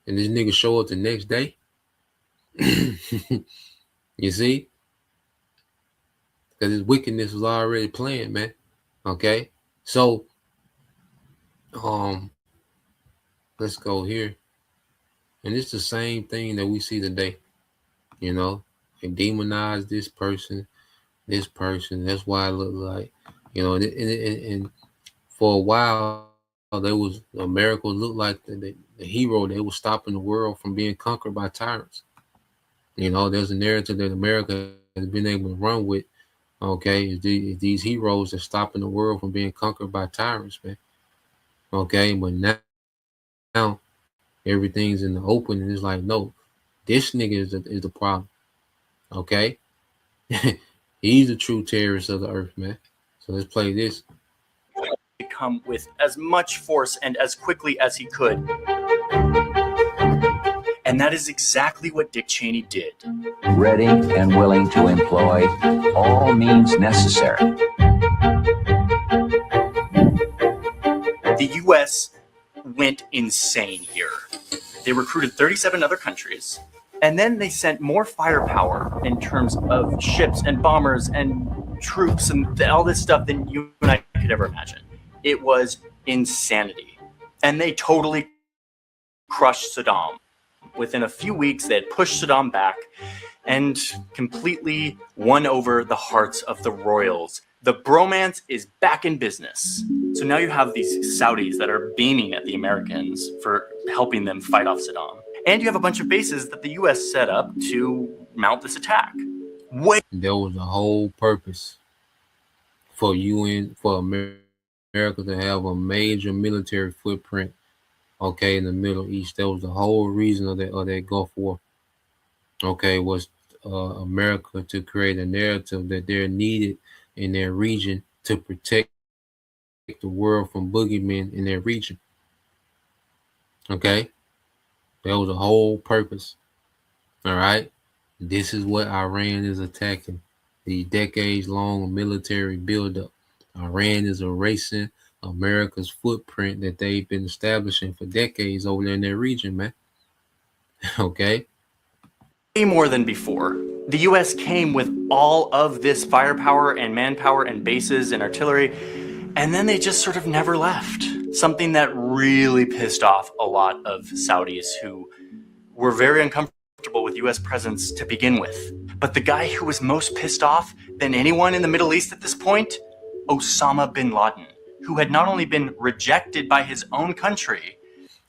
and this nigga show up the next day. You see, because his wickedness was already planned, man. Okay, so let's go here, and it's the same thing that we see today. You know, they demonize this person. That's why I look like You know, and for a while, there was America looked like the hero. They were stopping the world from being conquered by tyrants. You know, there's a narrative that America has been able to run with. Okay, is these heroes that stopping the world from being conquered by tyrants, man. Okay, but now everything's in the open, and it's like, no, this nigga is the problem. Okay, he's the true terrorist of the earth, man. So let's play this. Come with as much force and as quickly as he could. And that is exactly what Dick Cheney did. Ready and willing to employ all means necessary. The U.S. went insane here. They recruited 37 other countries, and then they sent more firepower in terms of ships and bombers and troops and all this stuff than you and I could ever imagine. It was insanity. And they totally crushed Saddam. Within a few weeks, they had pushed Saddam back and completely won over the hearts of the royals. The bromance is back in business. So now you have these Saudis that are beaming at the Americans for helping them fight off Saddam. And you have a bunch of bases that the U.S. set up to mount this attack. There was a whole purpose for America to have a major military footprint, okay, in the Middle East. That was the whole reason of that Gulf War. Okay, was America to create a narrative that they're needed in their region to protect the world from boogeymen in their region. Okay, that was a whole purpose. All right, this is what Iran is attacking. The decades-long military buildup. Iran is erasing America's footprint that they've been establishing for decades over there in their region, man. Okay. Way more than before. The U.S. came with all of this firepower and manpower and bases and artillery, and then they just sort of never left. Something that really pissed off a lot of Saudis who were very uncomfortable with U.S. presence to begin with. But the guy who was most pissed off than anyone in the Middle East at this point, Osama bin Laden, who had not only been rejected by his own country.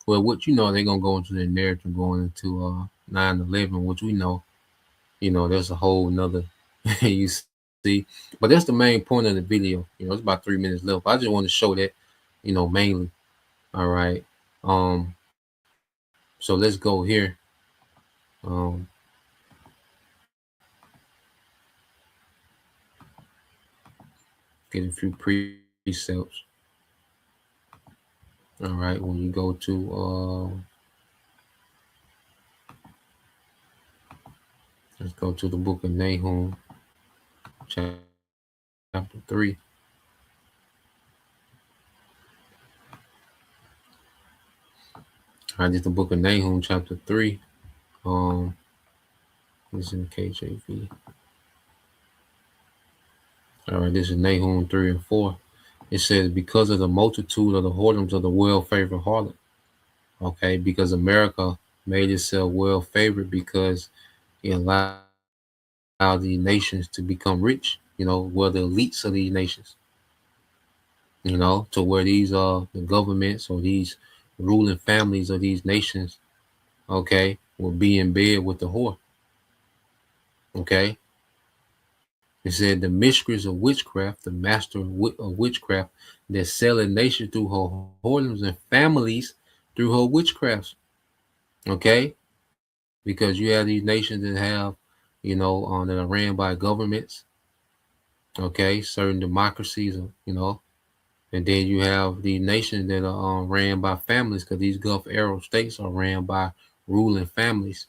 Well, what you know, they're going to go into the narrative going into 9/11, which we know, there's a whole nother, you see. But that's the main point of the video. It's about 3 minutes left. I just want to show that, mainly. All right. So let's go here. Get a few precepts. All right, when you go to let's go to the book of Nahum, chapter 3. All right, this is the book of Nahum, chapter 3. This is in KJV. All right, this is Nahum 3 and 4. It says, because of the multitude of the whoredoms of the well-favored harlot. Okay, because America made itself well-favored because it allowed the nations to become rich, the elites of these nations, to where these the governments or these ruling families of these nations, okay, will be in bed with the whore. Okay. It said the mistress of witchcraft, the master of witchcraft, that sell a nation through her whoredoms and families through her witchcrafts. Okay? Because you have these nations that have, that are ran by governments. Okay? Certain democracies, and then you have these nations that are ran by families, because these Gulf Arab states are ran by ruling families.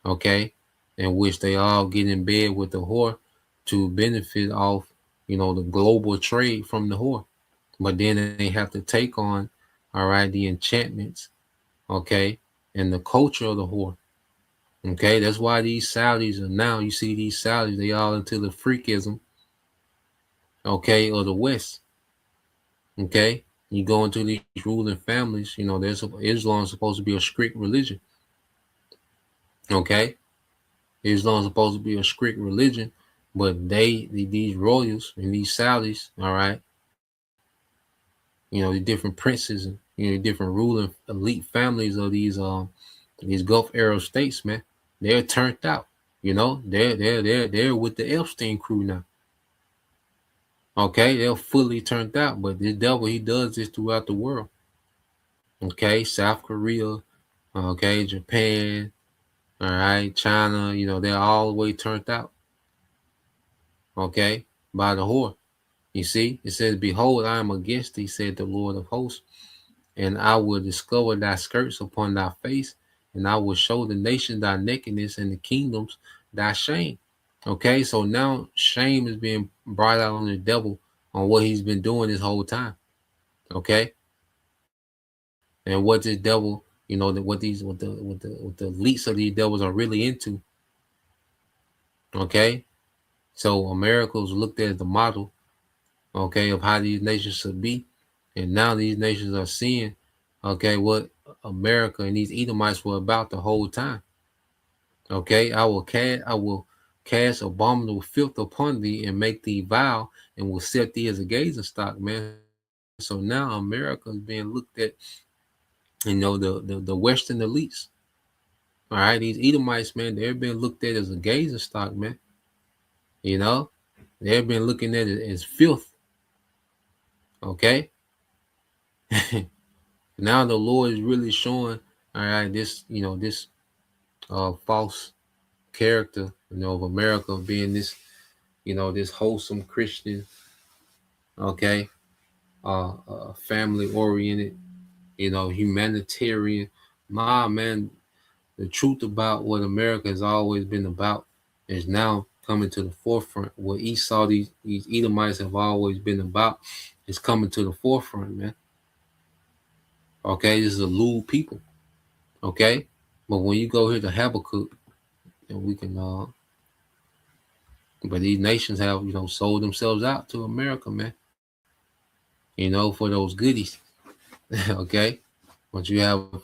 Okay? In which they all get in bed with the whore to benefit off, the global trade from the whore. But then they have to take on, all right, the enchantments, okay, and the culture of the whore. Okay, that's why these Saudis are now, you see these Saudis, they all into the freakism, okay, of the West. Okay, you go into these ruling families, Islam is supposed to be a strict religion. Okay, Islam is supposed to be a strict religion. But these royals and these Saudis, all right, the different princes and different ruling elite families of these Gulf Arab states, man, they're turned out. They're with the Epstein crew now. Okay, they're fully turned out. But this devil, he does this throughout the world. Okay, South Korea, okay, Japan, all right, China, they're all the way turned out. Okay, by the whore. You see, it says, "Behold, I am against thee," said the Lord of hosts, "and I will discover thy skirts upon thy face, and I will show the nations thy nakedness and the kingdoms thy shame." Okay, so now shame is being brought out on the devil on what he's been doing this whole time. Okay, and what this devil, what the elites of these devils are really into. Okay, so America was looked at as the model, okay, of how these nations should be, and now these nations are seeing, okay, what America and these Edomites were about the whole time. Okay, I will cast abominable filth upon thee and make thee vile, and will set thee as a gazing stock, man. So now America is being looked at, the Western elites. All right, these Edomites, man, they're being looked at as a gazing stock, man. They've been looking at it as filth. Okay. Now the Lord is really showing, all right, this false character, of America being this, this wholesome Christian, okay, family oriented, humanitarian. Man, the truth about what America has always been about is now coming to the forefront. What Esau, these Edomites have always been about, is coming to the forefront, man. Okay, this is a lewd people. Okay, but when you go here to Habakkuk, and we can, but these nations have, sold themselves out to America, man. For those goodies. Okay, but you have,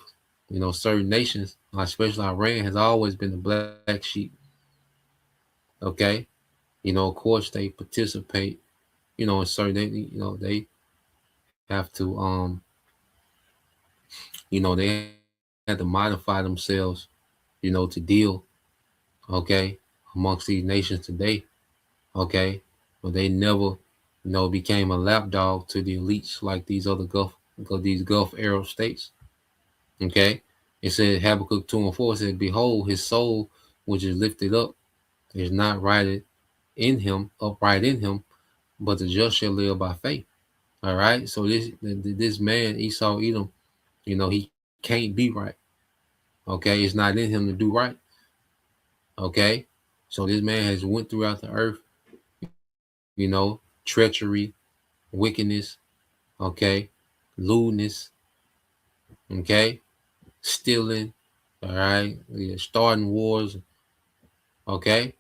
certain nations, especially Iran, has always been the black sheep. Okay, of course they participate, in certain, they have to, they have to modify themselves, to deal, okay, amongst these nations today. Okay, but they never, became a lapdog to the elites like these other Gulf Arab states. Okay, it said Habakkuk 2:4 said, "Behold, his soul which is lifted up is not upright in him, but the just shall live by faith." All right, so this man Esau Edom, he can't be right. Okay, it's not in him to do right. Okay, so this man has went throughout the earth, treachery, wickedness, okay, lewdness, okay, stealing, all right, starting wars, okay,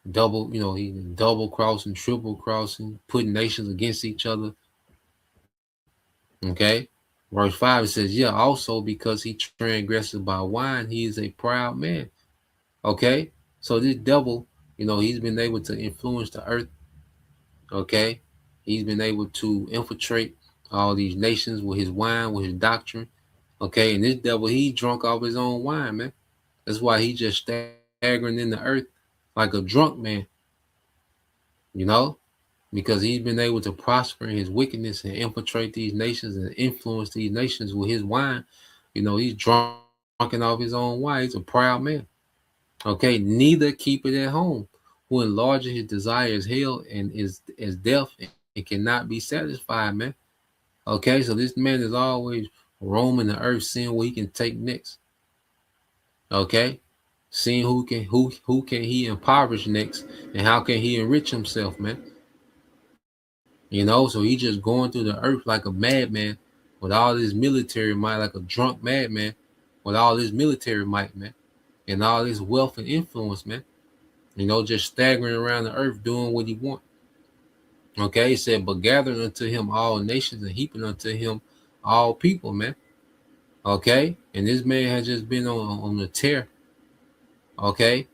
he double crossing, triple crossing, putting nations against each other. Okay, verse 5 it says, "Yeah, also because he transgresses by wine, he is a proud man." Okay, so this devil, he's been able to influence the earth. Okay, he's been able to infiltrate all these nations with his wine, with his doctrine. Okay, and this devil, he drunk off his own wine, man. That's why he just staggering in the earth like a drunk man, because he's been able to prosper in his wickedness and infiltrate these nations and influence these nations with his wine. He's drunken off his own wine. He's a proud man. Okay, neither keep it at home, who enlarges his desire is hell and is death and cannot be satisfied, man. Okay, so this man is always roaming the earth, seeing what he can take next. Okay, seeing who can he impoverish next, and how can he enrich himself, man. So he just going through the earth like a madman with all this military might, like a drunk madman with all this military might, man, and all this wealth and influence, man. Just staggering around the earth doing what he want. Okay, he said, "But gathering unto him all nations and heaping unto him all people," man. Okay, and this man has just been on the tear. Okay,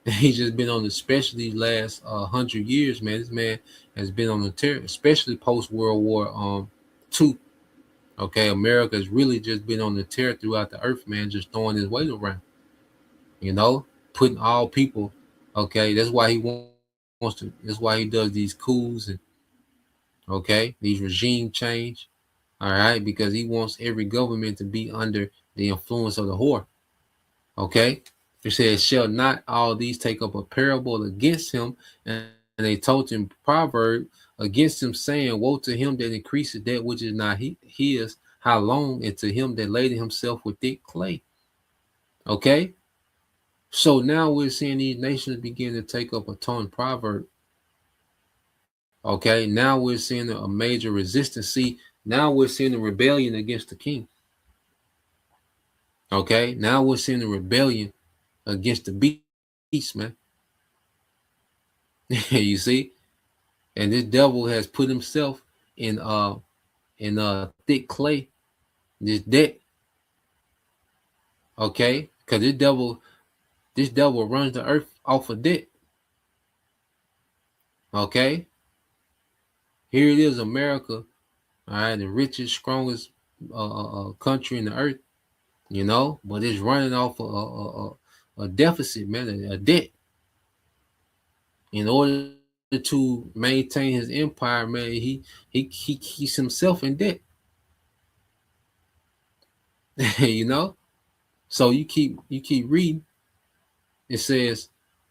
He's just been on, especially last 100 years, man. This man has been on the tear, especially post World War II. Okay, America has really just been on the tear throughout the earth, man, just throwing his weight around, putting all people. Okay, that's why he wants to. That's why he does these coups and these regime change. All right, because he wants every government to be under the influence of the whore. Okay, he says, "Shall not all these take up a parable against him?" And they told him proverb against him, saying, "Woe to him that increases that which is not his. How long? And to him that laded himself with thick clay." Okay, so now we're seeing these nations begin to take up a tone proverb. Okay, now we're seeing a major resistance. See, now we're seeing a rebellion against the king. Okay, now we're seeing a rebellion against the beast, man. You see, and this devil has put himself in thick clay, this debt. Okay, because this devil runs the earth off of debt. Okay, here it is, America, all right, the richest, strongest country in the earth, but it's running off a deficit, man, a debt. In order to maintain his empire, man, he keeps himself in debt. So you keep reading. It says,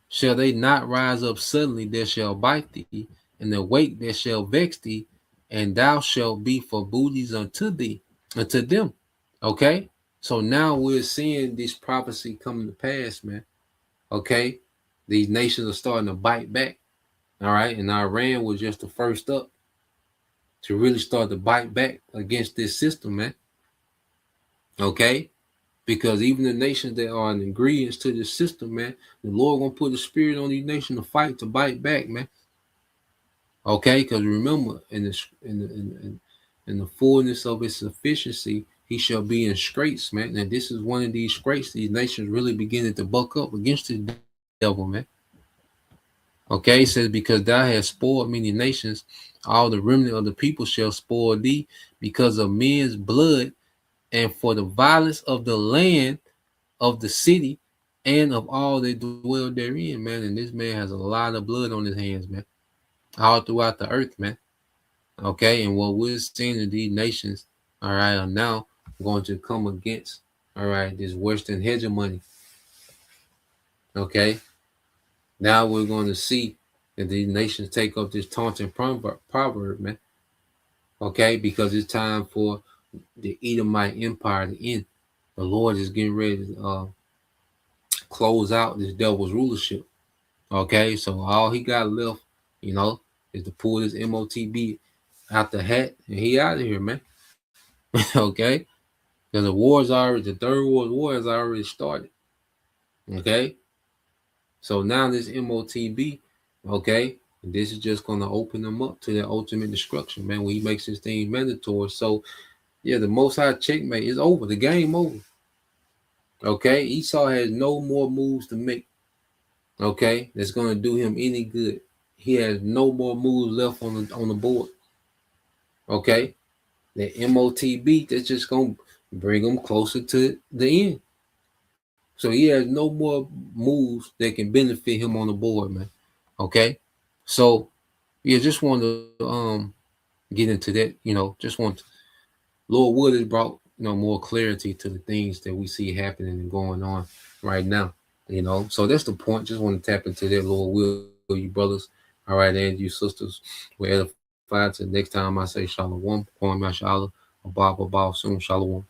"Shall they not rise up suddenly that shall bite thee, and awake that shall vex thee, and thou shalt be for booties unto them." Okay, so now we're seeing this prophecy coming to pass, man. Okay, these nations are starting to bite back. All right, and Iran was just the first up to really start to bite back against this system, man. Okay, because even the nations that are ingredients to this system, man, the Lord gonna put the spirit on these nations to fight, to bite back, man. Okay, because remember, in the fullness of his sufficiency, he shall be in straits, man. And this is one of these straits. These nations really beginning to buck up against the devil, man. Okay, it says, "Because thou hast spoiled many nations, all the remnant of the people shall spoil thee, because of men's blood, and for the violence of the land, of the city, and of all that dwell therein," man. And this man has a lot of blood on his hands, man, all throughout the earth, man. Okay, and what we're seeing in these nations, all right, are now going to come against, all right, this Western hegemony. Okay, now we're going to see that these nations take up this taunting proverb, man. Okay, because it's time for the Edomite empire to end. The Lord is getting ready to close out this devil's rulership. Okay, so all he got left, is to pull this MOTB out the hat, and he out of here, man. Okay, because the third world war has already started. Okay, so now this MOTB, okay, this is just going to open them up to their ultimate destruction, man, when he makes this thing mandatory. So yeah, the Most High checkmate is over. The game over. Okay, Esau has no more moves to make. Okay, that's going to do him any good. He has no more moves left on the board. Okay, the MOTB, that's just going to bring him closer to the end. So he has no more moves that can benefit him on the board, man. Okay, so yeah, just want to get into that. Just want to, Lord Wood has brought more clarity to the things that we see happening and going on right now. So that's the point. Just want to tap into that, Lord will, you brothers, all right, and you sisters, we're edified. Till next time I say shalom, point my shalom, abab, soon shalom.